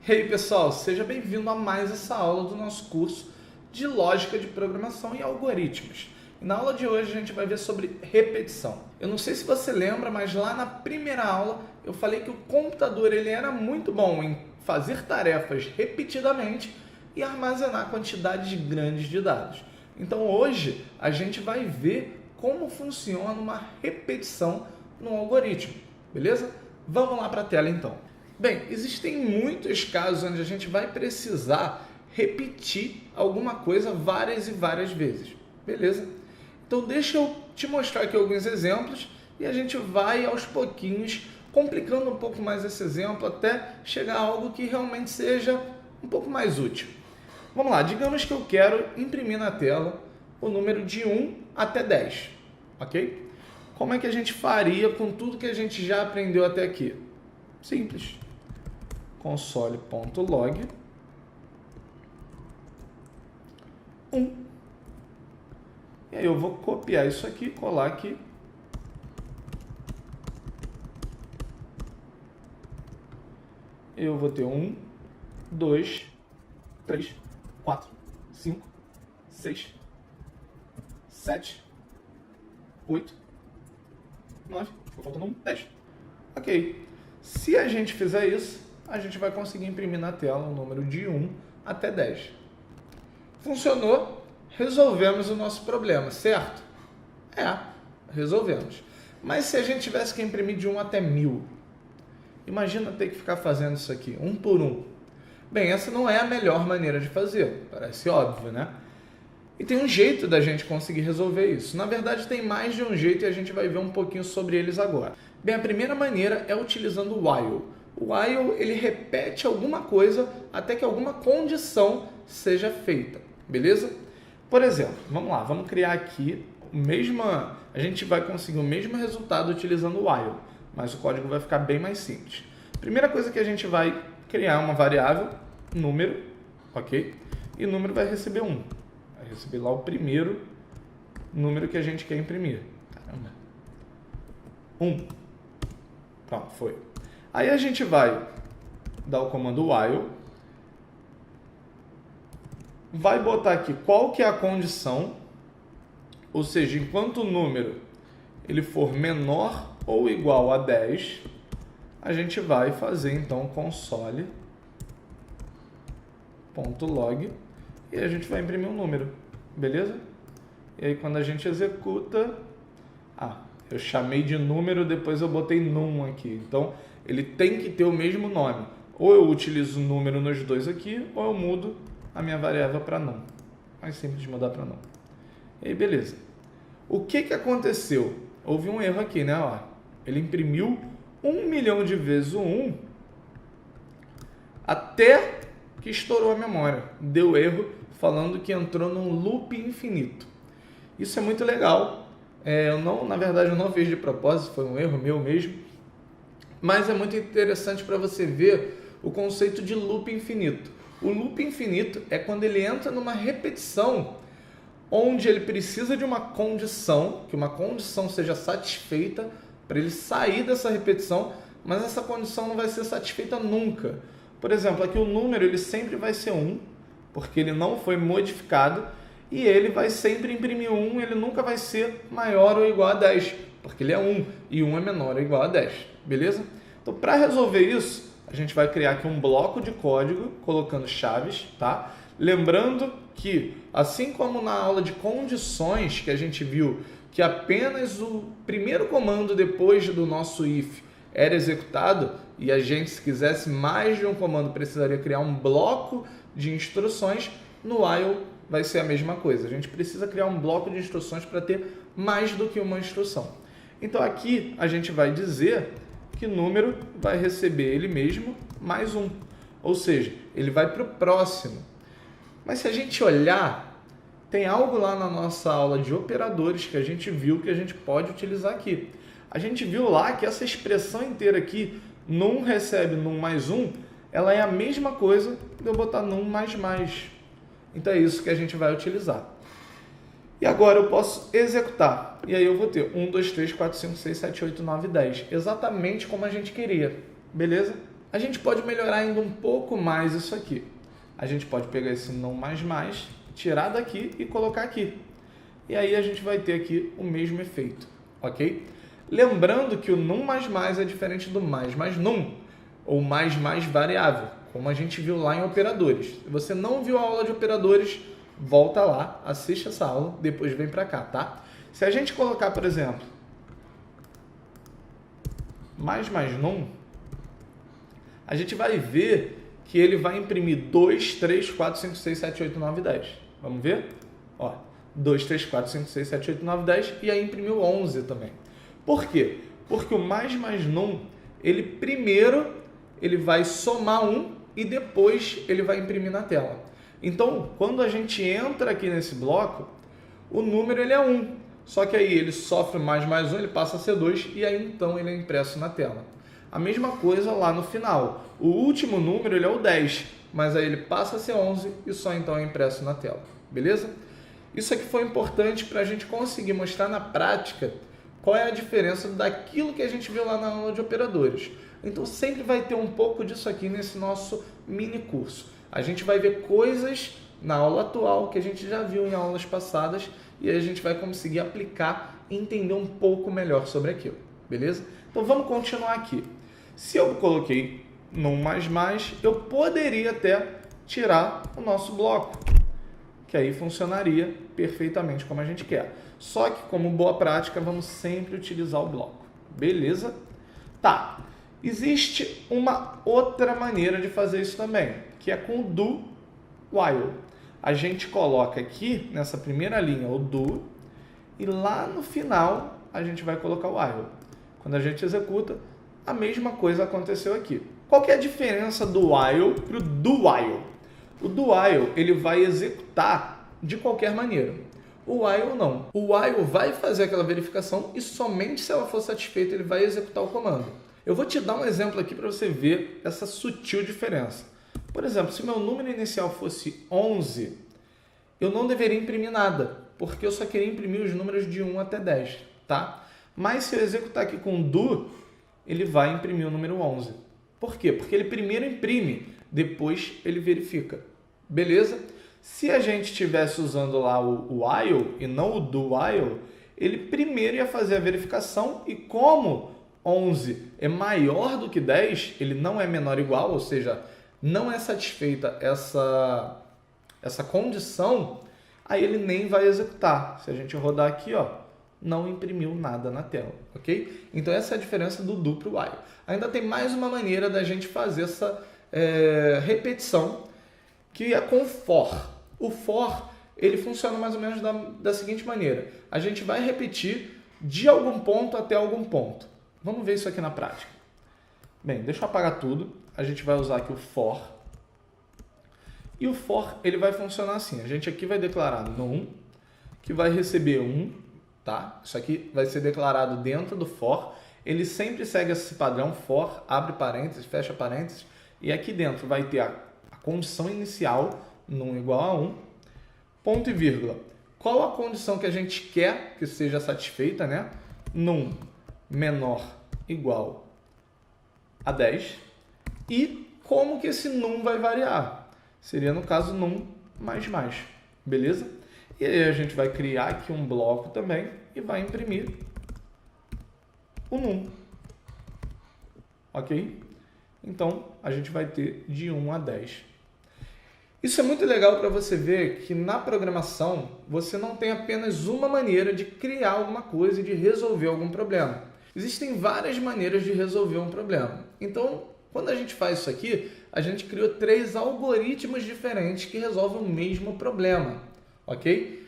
E aí pessoal, seja bem-vindo a mais essa aula do nosso curso de Lógica de Programação e Algoritmos. E na aula de hoje a gente vai ver sobre repetição. Eu não sei se você lembra, mas lá na primeira aula eu falei que o computador ele era muito bom em fazer tarefas repetidamente e armazenar quantidades grandes de dados. Então hoje a gente vai ver como funciona uma repetição no algoritmo, beleza? Vamos lá para a tela então. Bem, existem muitos casos onde a gente vai precisar repetir alguma coisa várias e várias vezes, beleza? Então deixa eu te mostrar aqui alguns exemplos e a gente vai aos pouquinhos complicando um pouco mais esse exemplo até chegar a algo que realmente seja um pouco mais útil. Vamos lá, digamos que eu quero imprimir na tela o número de 1 até 10, ok? Como é que a gente faria com tudo que a gente já aprendeu até aqui? Simples. Console.log 1. E aí eu vou copiar isso aqui, colar aqui. Eu vou ter 1, 2, 3, 4, 5, 6, 7, 8, 9, ficou faltando 1, 10. Ok. Se a gente fizer isso, a gente vai conseguir imprimir na tela um número de 1 até 10. Funcionou, resolvemos o nosso problema, certo? Resolvemos. Mas se a gente tivesse que imprimir de 1 até 1000, imagina ter que ficar fazendo isso aqui, um por um. Bem, essa não é a melhor maneira de fazer, parece óbvio, né? E tem um jeito da gente conseguir resolver isso. Na verdade, tem mais de um jeito e a gente vai ver um pouquinho sobre eles agora. Bem, a primeira maneira é utilizando o while. O while, ele repete alguma coisa até que alguma condição seja feita, beleza? Por exemplo, vamos lá, vamos criar aqui a gente vai conseguir o mesmo resultado utilizando o while, mas o código vai ficar bem mais simples. Primeira coisa que a gente vai criar uma variável, número, ok? E o número vai receber 1. Vai receber lá o primeiro número que a gente quer imprimir. Caramba. 1. Pronto, foi. Aí a gente vai dar o comando while, vai botar aqui qual que é a condição, ou seja, enquanto o número ele for menor ou igual a 10, a gente vai fazer então console.log e a gente vai imprimir um número, beleza? E aí quando a gente executa, eu chamei de número, depois eu botei num aqui, então ele tem que ter o mesmo nome. Ou eu utilizo o número nos dois aqui, ou eu mudo a minha variável para num. Mais simples de mudar para num. E aí, beleza. O que aconteceu? Houve um erro aqui, né? Ó, ele imprimiu 1 milhão de vezes o 1 até que estourou a memória. Deu erro falando que entrou num loop infinito. Isso é muito legal. Na verdade, eu não fiz de propósito, foi um erro meu mesmo. Mas é muito interessante para você ver o conceito de loop infinito. O loop infinito é quando ele entra numa repetição onde ele precisa de uma condição, que uma condição seja satisfeita para ele sair dessa repetição, mas essa condição não vai ser satisfeita nunca. Por exemplo, aqui o número ele sempre vai ser 1, porque ele não foi modificado, e ele vai sempre imprimir 1, ele nunca vai ser maior ou igual a 10, porque ele é 1, e 1 é menor ou igual a 10, beleza? Então, para resolver isso, a gente vai criar aqui um bloco de código, colocando chaves, tá? Lembrando que, assim como na aula de condições, que a gente viu que apenas o primeiro comando depois do nosso if era executado, e a gente, se quisesse mais de um comando, precisaria criar um bloco de instruções, no while vai ser a mesma coisa. A gente precisa criar um bloco de instruções para ter mais do que uma instrução. Então aqui a gente vai dizer que número vai receber ele mesmo mais 1. Ou seja, ele vai para o próximo. Mas se a gente olhar, tem algo lá na nossa aula de operadores que a gente viu que a gente pode utilizar aqui. A gente viu lá que essa expressão inteira aqui, num recebe num mais 1, ela é a mesma coisa de eu botar num mais mais. Então é isso que a gente vai utilizar. E agora eu posso executar. E aí eu vou ter 1, 2, 3, 4, 5, 6, 7, 8, 9, 10. Exatamente como a gente queria. Beleza? A gente pode melhorar ainda um pouco mais isso aqui. A gente pode pegar esse num mais, tirar daqui e colocar aqui. E aí a gente vai ter aqui o mesmo efeito, ok? Lembrando que o num mais é diferente do mais num, ou mais variável, como a gente viu lá em operadores. Se você não viu a aula de operadores, volta lá, assiste essa aula, depois vem para cá, tá? Se a gente colocar, por exemplo, mais num, a gente vai ver que ele vai imprimir 2, 3, 4, 5, 6, 7, 8, 9, 10. Vamos ver? Ó, 2, 3, 4, 5, 6, 7, 8, 9, 10 e aí imprimiu 11 também. Por quê? Porque o mais num, ele primeiro ele vai somar 1 e depois ele vai imprimir na tela. Então, quando a gente entra aqui nesse bloco, o número ele é 1. Só que aí ele sofre mais 1, ele passa a ser 2 e aí então ele é impresso na tela. A mesma coisa lá no final. O último número ele é o 10, mas aí ele passa a ser 11 e só então é impresso na tela. Beleza? Isso aqui foi importante para a gente conseguir mostrar na prática qual é a diferença daquilo que a gente viu lá na aula de operadores. Então sempre vai ter um pouco disso aqui nesse nosso mini curso. A gente vai ver coisas na aula atual que a gente já viu em aulas passadas e a gente vai conseguir aplicar e entender um pouco melhor sobre aquilo, beleza? Então vamos continuar aqui. Se eu coloquei num mais, eu poderia até tirar o nosso bloco, que aí funcionaria perfeitamente como a gente quer. Só que, como boa prática, vamos sempre utilizar o bloco, beleza? Tá, existe uma outra maneira de fazer isso também, que é com o do while. A gente coloca aqui, nessa primeira linha, o do, e lá no final a gente vai colocar o while. Quando a gente executa, a mesma coisa aconteceu aqui. Qual que é a diferença do while para o do while? O do while ele vai executar de qualquer maneira. O while não. O while vai fazer aquela verificação e somente se ela for satisfeita ele vai executar o comando. Eu vou te dar um exemplo aqui para você ver essa sutil diferença. Por exemplo, se meu número inicial fosse 11, eu não deveria imprimir nada, porque eu só queria imprimir os números de 1 até 10, tá? Mas se eu executar aqui com do, ele vai imprimir o número 11. Por quê? Porque ele primeiro imprime, depois ele verifica. Beleza? Se a gente estivesse usando lá o while e não o do while, ele primeiro ia fazer a verificação e como 11 é maior do que 10, ele não é menor ou igual, ou seja, não é satisfeita essa condição, aí ele nem vai executar. Se a gente rodar aqui, ó, não imprimiu nada na tela, ok? Então essa é a diferença do do para o while. Ainda tem mais uma maneira da gente fazer essa repetição, que é com for. O for, ele funciona mais ou menos da seguinte maneira. A gente vai repetir de algum ponto até algum ponto. Vamos ver isso aqui na prática. Bem, deixa eu apagar tudo. A gente vai usar aqui o for. E o for, ele vai funcionar assim. A gente aqui vai declarar num, que vai receber 1, tá? Isso aqui vai ser declarado dentro do for. Ele sempre segue esse padrão for, abre parênteses, fecha parênteses. E aqui dentro vai ter a condição inicial, num igual a 1, ponto e vírgula. Qual a condição que a gente quer que seja satisfeita, né? Num menor igual a 10. E como que esse num vai variar? Seria, no caso, num mais. Beleza? E aí a gente vai criar aqui um bloco também e vai imprimir o num. Ok? Então, a gente vai ter de 1 a 10. Isso é muito legal para você ver que na programação você não tem apenas uma maneira de criar alguma coisa e de resolver algum problema. Existem várias maneiras de resolver um problema. Então, quando a gente faz isso aqui, a gente criou 3 algoritmos diferentes que resolvem o mesmo problema, ok?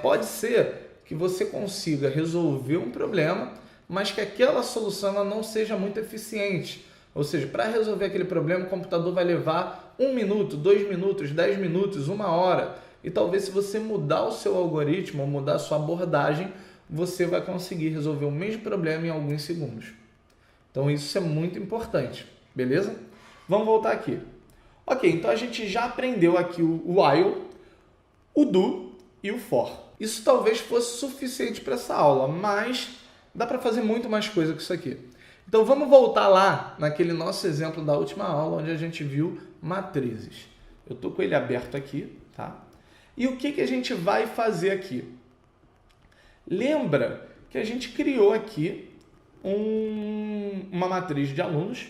Pode ser que você consiga resolver um problema, mas que aquela solução ela não seja muito eficiente. Ou seja, para resolver aquele problema, o computador vai levar 1 minuto, 2 minutos, 10 minutos, 1 hora. E talvez se você mudar o seu algoritmo ou mudar a sua abordagem, você vai conseguir resolver o mesmo problema em alguns segundos. Então isso é muito importante, beleza? Vamos voltar aqui. Ok, então a gente já aprendeu aqui o while, o do e o for. Isso talvez fosse suficiente para essa aula, mas dá para fazer muito mais coisa com isso aqui. Então vamos voltar lá naquele nosso exemplo da última aula, onde a gente viu matrizes. Eu estou com ele aberto aqui, tá? E o que a gente vai fazer aqui? Lembra que a gente criou aqui uma matriz de alunos,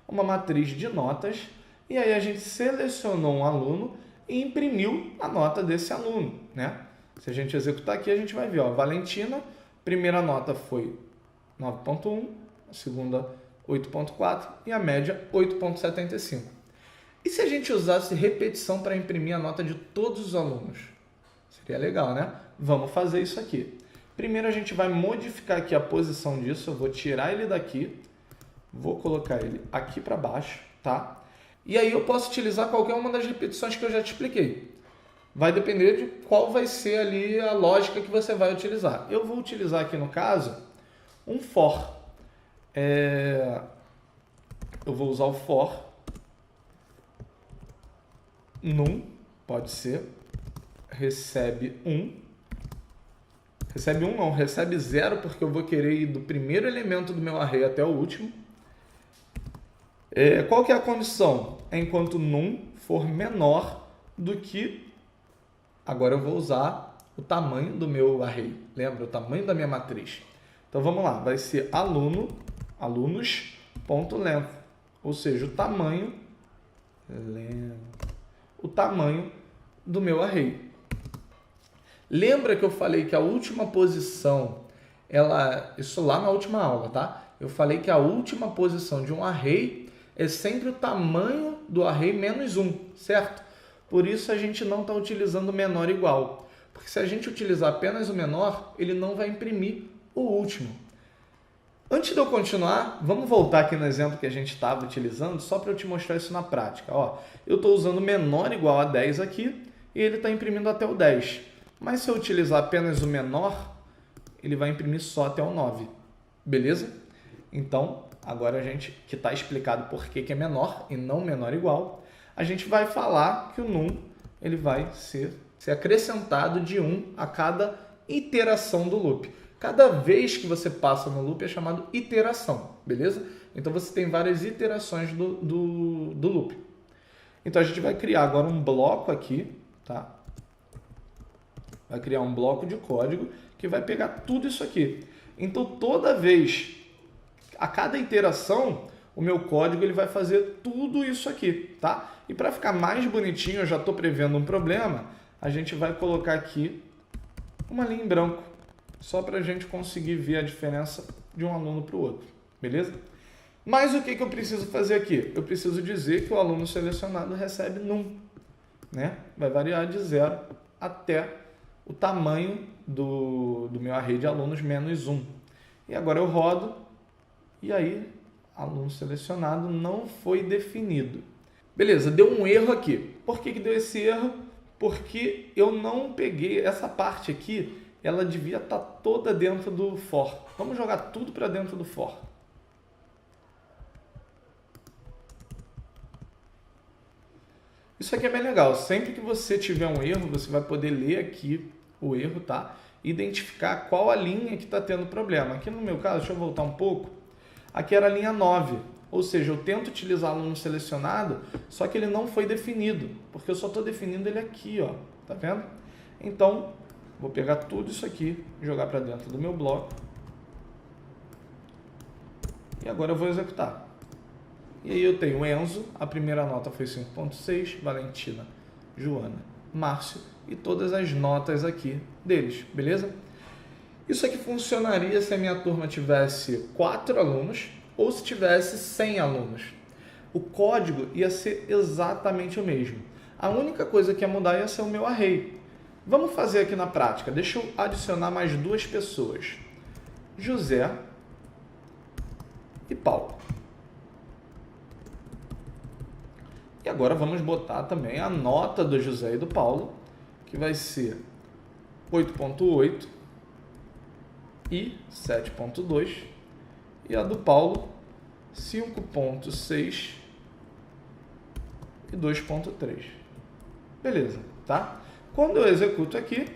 uma matriz de notas, e aí a gente selecionou um aluno e imprimiu a nota desse aluno, né? Se a gente executar aqui, a gente vai ver, ó, Valentina, primeira nota foi 9.1, a segunda 8.4 e a média 8.75. E se a gente usasse repetição para imprimir a nota de todos os alunos? Seria legal, né? Vamos fazer isso aqui. Primeiro a gente vai modificar aqui a posição disso, eu vou tirar ele daqui, vou colocar ele aqui para baixo, tá? E aí eu posso utilizar qualquer uma das repetições que eu já te expliquei. Vai depender de qual vai ser ali a lógica que você vai utilizar. Eu vou utilizar aqui no caso um for. Eu vou usar o for num, pode ser, recebe 1. Recebe 1 não, recebe 0, porque eu vou querer ir do primeiro elemento do meu array até o último. Qual que é a condição? Enquanto num for menor do que... Agora eu vou usar o tamanho do meu array. Lembra? O tamanho da minha matriz. Então vamos lá, vai ser alunos.length, ou seja, o tamanho do meu array. Lembra que eu falei que a última posição, isso lá na última aula, tá? Eu falei que a última posição de um array é sempre o tamanho do array menos 1, certo? Por isso a gente não está utilizando o menor igual. Porque se a gente utilizar apenas o menor, ele não vai imprimir o último. Antes de eu continuar, vamos voltar aqui no exemplo que a gente estava utilizando, só para eu te mostrar isso na prática. Ó, eu estou usando menor igual a 10 aqui, e ele está imprimindo até o 10. Mas se eu utilizar apenas o menor, ele vai imprimir só até o 9. Beleza? Então, agora a gente, que está explicado por que é menor e não menor igual, a gente vai falar que o num ele vai ser acrescentado de 1 a cada iteração do loop. Cada vez que você passa no loop é chamado iteração, beleza? Então você tem várias iterações do loop. Então a gente vai criar agora um bloco aqui, tá? Vai criar um bloco de código que vai pegar tudo isso aqui. Então toda vez, a cada iteração, o meu código ele vai fazer tudo isso aqui, tá? E para ficar mais bonitinho, eu já estou prevendo um problema, a gente vai colocar aqui uma linha em branco, só para a gente conseguir ver a diferença de um aluno para o outro, beleza? Mas o que eu preciso fazer aqui? Eu preciso dizer que o aluno selecionado recebe num, né? Vai variar de 0 até o tamanho do meu array de alunos menos 1. E agora eu rodo, e aí aluno selecionado não foi definido. Beleza, deu um erro aqui. Por que deu esse erro? Porque eu não peguei essa parte aqui, ela devia estar toda dentro do for. Vamos jogar tudo para dentro do for. Isso aqui é bem legal. Sempre que você tiver um erro, você vai poder ler aqui o erro, tá? Identificar qual a linha que está tendo problema. Aqui no meu caso, deixa eu voltar um pouco. Aqui era a linha 9. Ou seja, eu tento utilizar aluno selecionado, só que ele não foi definido, porque eu só estou definindo ele aqui, ó, tá vendo? Então, vou pegar tudo isso aqui, jogar para dentro do meu bloco, e agora eu vou executar. E aí eu tenho Enzo, a primeira nota foi 5.6, Valentina, Joana, Márcio, e todas as notas aqui deles, beleza? Isso aqui funcionaria se a minha turma tivesse 4 alunos, ou se tivesse 100 alunos. O código ia ser exatamente o mesmo. A única coisa que ia mudar ia ser o meu array. Vamos fazer aqui na prática. Deixa eu adicionar mais 2 pessoas. José e Paulo. E agora vamos botar também a nota do José e do Paulo, que vai ser 8.8 e 7.2. E a do Paulo, 5.6 e 2.3. Beleza, tá? Quando eu executo aqui,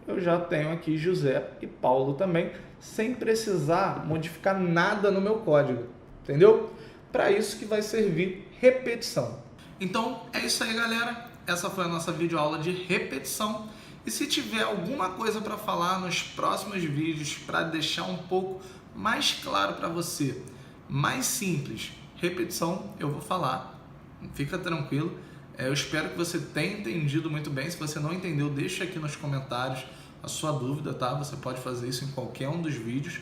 eu já tenho aqui José e Paulo também, sem precisar modificar nada no meu código, entendeu? Para isso que vai servir repetição. Então é isso aí, galera. Essa foi a nossa videoaula de repetição. E se tiver alguma coisa para falar nos próximos vídeos, para deixar um pouco mais claro para você, mais simples, repetição, eu vou falar. Fica tranquilo. Eu espero que você tenha entendido muito bem. Se você não entendeu, deixa aqui nos comentários a sua dúvida, tá? Você pode fazer isso em qualquer um dos vídeos.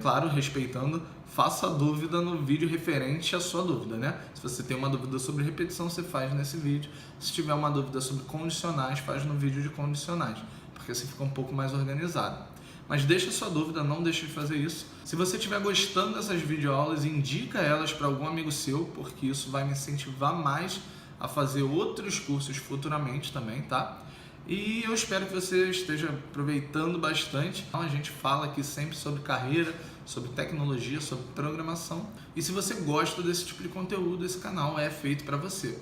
Claro, respeitando, faça a dúvida no vídeo referente à sua dúvida, né? Se você tem uma dúvida sobre repetição, você faz nesse vídeo. Se tiver uma dúvida sobre condicionais, faz no vídeo de condicionais, porque assim fica um pouco mais organizado. Mas deixa a sua dúvida, não deixe de fazer isso. Se você estiver gostando dessas videoaulas, indica elas para algum amigo seu, porque isso vai me incentivar mais a fazer outros cursos futuramente também, tá? E eu espero que você esteja aproveitando bastante. A gente fala aqui sempre sobre carreira, sobre tecnologia, sobre programação. E se você gosta desse tipo de conteúdo, esse canal é feito para você.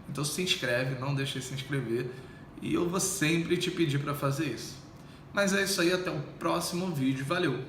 Então se inscreve, não deixe de se inscrever. E eu vou sempre te pedir para fazer isso. Mas é isso aí, até o próximo vídeo. Valeu!